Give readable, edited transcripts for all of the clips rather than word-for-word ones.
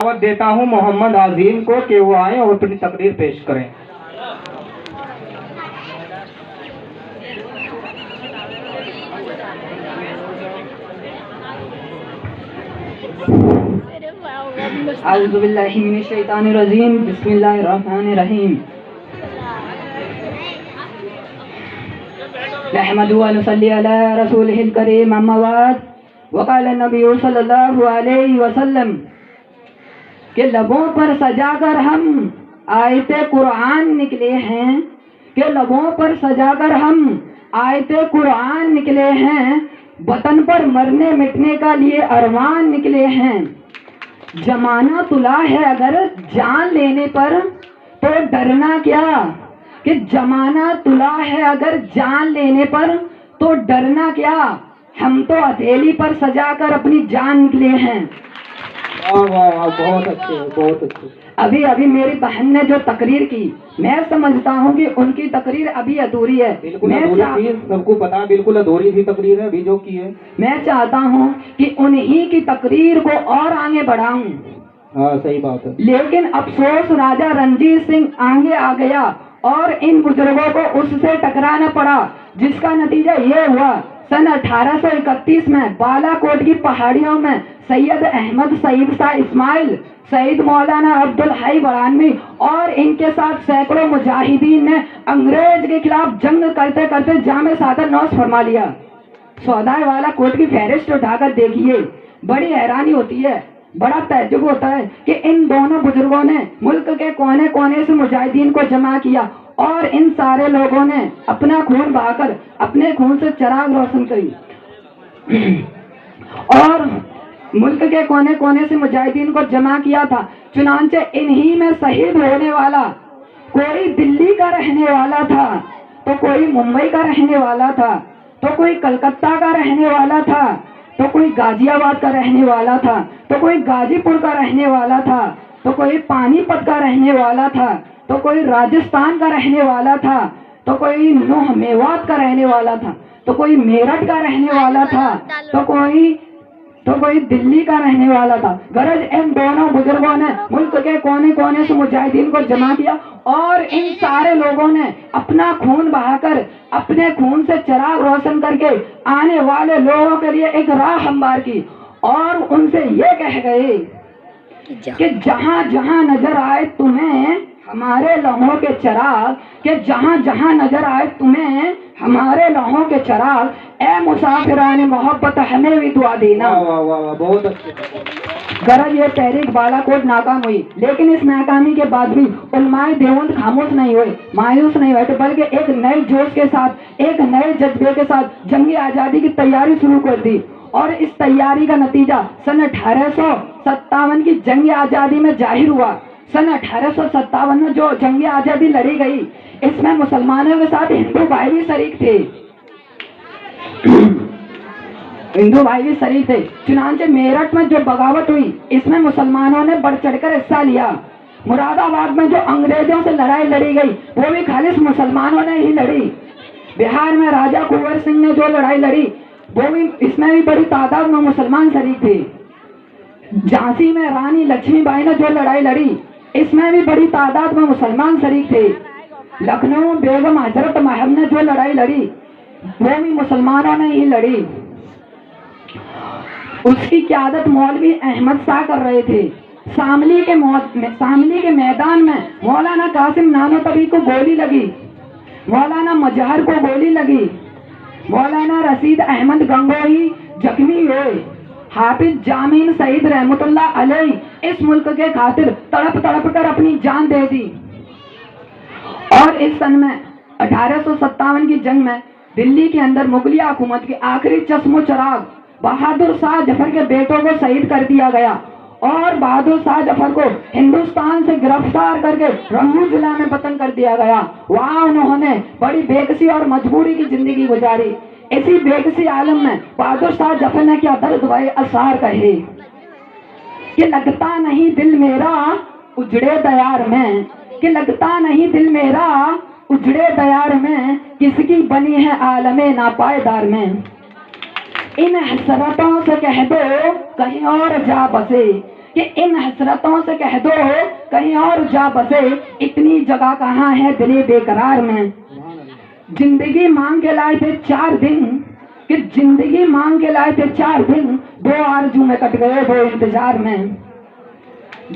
दावत देता हूं मोहम्मद आजीम को कि वो आए और अपनी तकरीर पेश करें। औज़ु बिल्लाहि मिनश शैतानिर रजीम, बिस्मिल्लाहिर रहमानिर रहीम। नहमदुहु व नुसल्ली अला रसूलिहिल करीम, अम्मा बाद। वक़ाल नबी सल्लल्लाहु अलैहि वसल्लम के लबों पर सजाकर हम आयते कुरान निकले हैं, के लबों पर सजाकर हम आयते कुरान निकले हैं, वतन पर मरने मिटने का लिए अरमान निकले हैं। जमाना तुला है अगर जान लेने पर तो डरना क्या, कि जमाना तुला है अगर जान लेने पर तो डरना क्या। हम तो हथेली पर सजाकर अपनी जान निकले हैं। वाह वाह वाह, बहुत अच्छे बहुत अच्छे। अभी अभी मेरी बहन ने जो तकरीर की, मैं समझता हूँ कि उनकी तकरीर अभी अधूरी है। बिल्कुल अधूरी थी, सबको पता, बिल्कुल अधूरी थी तकरीर है अभी जो की है। मैं चाहता हूँ कि उन्हीं की तकरीर को और आगे बढ़ाऊं। हाँ सही बात है। लेकिन अफसोस राजा रणजीत सिंह आगे आ गया और इन बुजुर्गों को उससे टकराना पड़ा, जिसका नतीजा ये हुआ सन 1831 में बालाकोट की पहाड़ियों में सैयद अहमद सईद शाह इस्माइल, सईद मौलाना अब्दुल हई बरानवी और इनके साथ सैकड़ों मुजाहिदीन ने अंग्रेज के खिलाफ जंग करते करते जामे सादर नौश फरमा लिया। सौदाई वाला कोट की फहरिस्त उठाकर देखिए, बड़ी हैरानी होती है, बड़ा तज्जुब होता है कि इन दोनों बुजुर्गों ने मुल्क के कोने कोने से मुजाहिदीन को जमा किया और इन सारे लोगों ने अपना खून बहाकर अपने खून से चिराग रोशन करी और मुल्क के कोने कोने से मुजाहिदीन को जमा किया था। चुनांचे इन्हीं में शहीद होने वाला कोई दिल्ली का रहने वाला था, तो कोई मुंबई का रहने वाला था, तो कोई कलकत्ता का रहने वाला था, तो कोई गाजियाबाद का रहने वाला था, तो कोई गाजीपुर का रहने वाला था, तो कोई पानीपत का रहने वाला था, तो कोई राजस्थान का रहने वाला था, तो कोई नूह मेवात का रहने वाला था, तो कोई मेरठ का रहने वाला था, तो कोई दिल्ली का रहने वाला था। गरज इन दोनों बुजुर्गों ने मुल्क के कोने कोने से मुजाहिदीन को जमा किया और इन सारे लोगों ने अपना खून बहाकर अपने खून से चिराग रोशन करके आने वाले लोगों के लिए एक राह हमवार की और उनसे ये कह गए कि जहां जहां नजर आए तुम्हें हमारे लौहों के चिराग, के जहां जहां नजर आए तुम्हें हमारे लौहों के चिराग, ए मुसाफिराने मोहब्बत हमें भी दुआ देना। वाह वाह वाह, बहुत अच्छे। गरज ये तहरीक बालाकोट नाकाम हुई, लेकिन इस नाकामी के बाद भी उलमाए देवबंद खामोश नहीं हुए, मायूस नहीं हुए, बल्कि एक नए जोश के साथ, एक नए जज्बे के साथ जंगी आजादी की तैयारी शुरू कर दी और इस तैयारी का नतीजा सन 1857 की जंगी आजादी में जाहिर हुआ। सन 1857 में जो जंगी आजादी लड़ी गई, इसमें मुसलमानों के साथ हिंदू भाई भी शरीक थे, हिंदू भाई भी शरीक थे। चुनांचे मेरठ में जो बगावत हुई, इसमें मुसलमानों ने बढ़ चढ़कर हिस्सा लिया। मुरादाबाद में जो अंग्रेजों से लड़ाई लड़ी गई, वो भी खालिस मुसलमानों ने ही लड़ी। बिहार में राजा कुंवर सिंह ने जो लड़ाई लड़ी, वो भी, इसमें भी बड़ी तादाद में मुसलमान शरीक थे। झांसी में रानी लक्ष्मीबाई ने जो लड़ाई लड़ी, इसमें भी बड़ी तादाद में मुसलमान शरीक थे। लखनऊ बेगम हजरत महल ने जो लड़ाई लड़ी, वो भी मुसलमानों ने ही लड़ी। उसकी क़यादत मौलवी अहमद शाह कर रहे थे। शामली के मैदान में मौलाना कासिम नानोतवी को गोली लगी, मौलाना मजहर को गोली लगी, मौलाना रशीद अहमद गंगोही जख्मी हुए। हाफिज जामीन सईद रहमतुल्लाह अलैह इस मुल्क के खातिर तड़प तड़प कर अपनी जान दे दी। और इस सन में 1857 की जंग में दिल्ली के अंदर मुगलिया हुकूमत के आखिरी चश्मो चराग बहादुर शाह जफर के बेटों को शहीद कर दिया गया और बहादुर शाह जफर को हिंदुस्तान से गिरफ्तार करके रंगून जिला में वतन कर दिया गया। वहाँ उन्होंने बड़ी बेकसी और मजबूरी की जिंदगी गुजारी। इसी बेकसी आलम में बहादुर शाह जफर ने क्या दर्द भरे असार कहे कि लगता नहीं दिल मेरा उजड़े दयार में, कि लगता नहीं दिल मेरा उजड़े दयार में, किसकी बनी है आलमे नापायदार में। इन हसरतों से कह दो कहीं और जा बसे, कि इन हसरतों से कह दो कहीं और जा बसे, इतनी जगह कहाँ है दिले बेकरार में। जिंदगी मांग के लाए थे 4 दिन, कि जिंदगी मांग के लाए थे 4 दिन, 2 आरजू में कट गए 2 इंतजार में।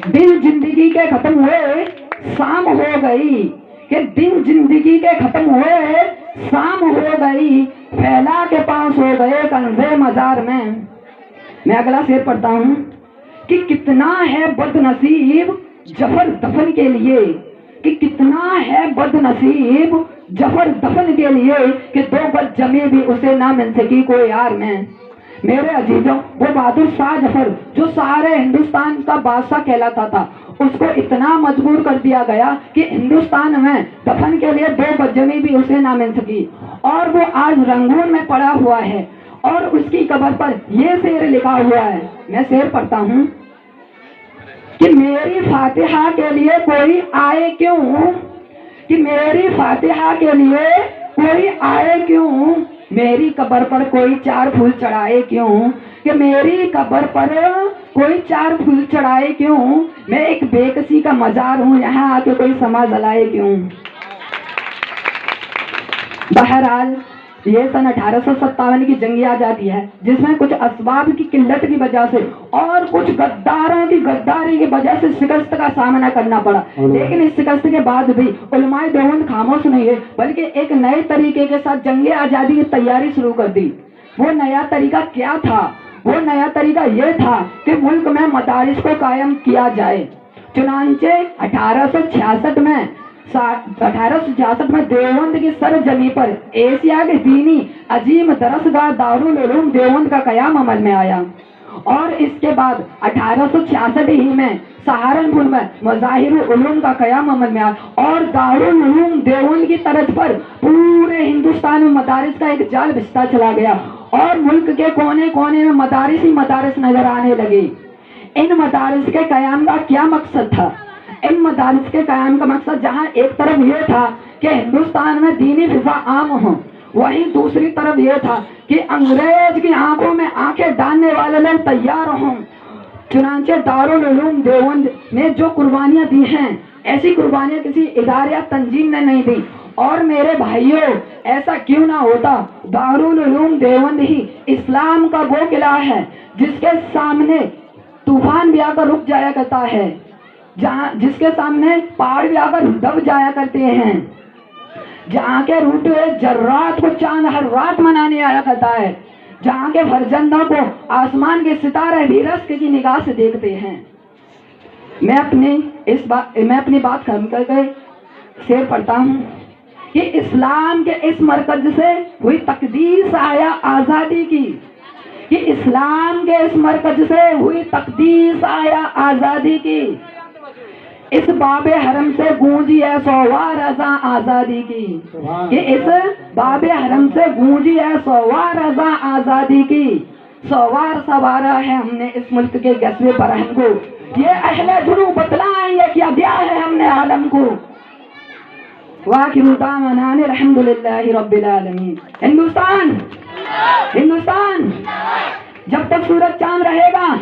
दिन जिंदगी के खत्म हुए शाम हो गई, कि दिन जिंदगी के खत्म हुए शाम हो गई, फैला के पास हो गए कंजे मजार में। मैं अगला शेर पढ़ता हूँ कि कितना है बदनसीब जफर दफन के लिए, कि कितना है बदनसीब जफर दफन के लिए, कि 2 गज जमी भी उसे ना मिल सकी कोई यार में। मेरे अजीजों, वो बहादुर शाह जफर जो सारे हिंदुस्तान का बादशाह कहलाता था, उसको इतना मजबूर कर दिया गया कि हिंदुस्तान में दफन के लिए 2 गज जमी भी उसे ना मिल सकी, और वो आज रंगून में पड़ा हुआ है, और उसकी कब्र पर ये शेर लिखा हुआ है। मैं शेर पढ़ता हूँ कि मेरी फातिहा के लिए कोई आए क्यों, कि मेरी फातिहा के लिए कोई आए क्यों, मेरी कब्र पर कोई 4 फूल चढ़ाए क्यों, कि मेरी कब्र पर कोई 4 फूल चढ़ाए क्यों, मैं एक बेकसी का मजार हूँ, यहाँ आके कोई समा जलाए क्यों। बहरहाल ये सन 1857 की जंगी आजादी है, जिसमें कुछ असबाब की किल्लत की वजह से और कुछ गद्दारों की गद्दारी की वजह से शिकस्त का सामना करना पड़ा। लेकिन इस शिकस्त के बाद भी उलमाए देवबंद खामोश नहीं है, बल्कि एक नए तरीके के साथ जंगी आजादी की तैयारी शुरू कर दी। वो नया तरीका क्या था? वो नया तरीका ये था कि मुल्क में मदारिस को कायम किया जाए। चुनांचे 1866 में देवबंद की सरजमी पर एशिया के दीनी अजीम दरसगाह दारुल उलूम देवबंद का कयाम अमल में आया, और इसके बाद 1866 ही में सहारनपुर में मज़ाहिरुल उलूम का कयाम अमल में आया, और दारुल उलूम देवबंद की तर्ज पर पूरे हिंदुस्तान में मदारिस का एक जाल बिछता चला गया, और मुल्क के कोने कोने में मदारिस ही मदारिस नजर आने लगे। इन मदारिस के कयाम का क्या मकसद था? इन मदारिस के कायम का मकसद जहाँ एक तरफ ये था कि हिंदुस्तान में दीनी फिजा आम हो, वहीं दूसरी तरफ ये था कि अंग्रेज की आंखों में आंखें डालने वाले लोग तैयार हों। चुनांचे दारुल उलूम देवबंद ने जो कुर्बानियां दी हैं, ऐसी कुर्बानियां किसी इदारे या तंजीम ने नहीं दी। और मेरे भाइयों, ऐसा क्यों ना होता, दारुल उलूम देवबंद ही इस्लाम का वो किला है जिसके सामने तूफान भी आकर रुक जाया करता है, जिसके सामने पहाड़ भी आकर दब जाया करते हैं, जहाँ के रूट जर्रात को चांद हर रात मनाने आया करता है, जहाँ के फरजंदों को आसमान के सितारे भी रस्क की निगाह से देखते हैं। मैं अपनी बात खत्म करके शेर पढ़ता हूँ कि इस्लाम के इस मरकज से हुई तकदीस आया आज़ादी की, कि इस्लाम के इस मरकज से हुई तकदीस आया आज़ादी की, इस बाबे हरम से गूंजी है सौवार रज़ा आज़ादी की, कि इस बाबे हरम से गूंजी है सौवार रज़ा आज़ादी की, सौवार सवारा है हमने इस मुल्क के गस्बे बरहम को, ये अहले जुनू बतलाएंगे क्या दिया है हमने आलम को। वाखिरु दावाना अल्हम्दुलिल्लाहि रब्बिल आलमीन। हिंदुस्तान जब तक सूरज चांद रहेगा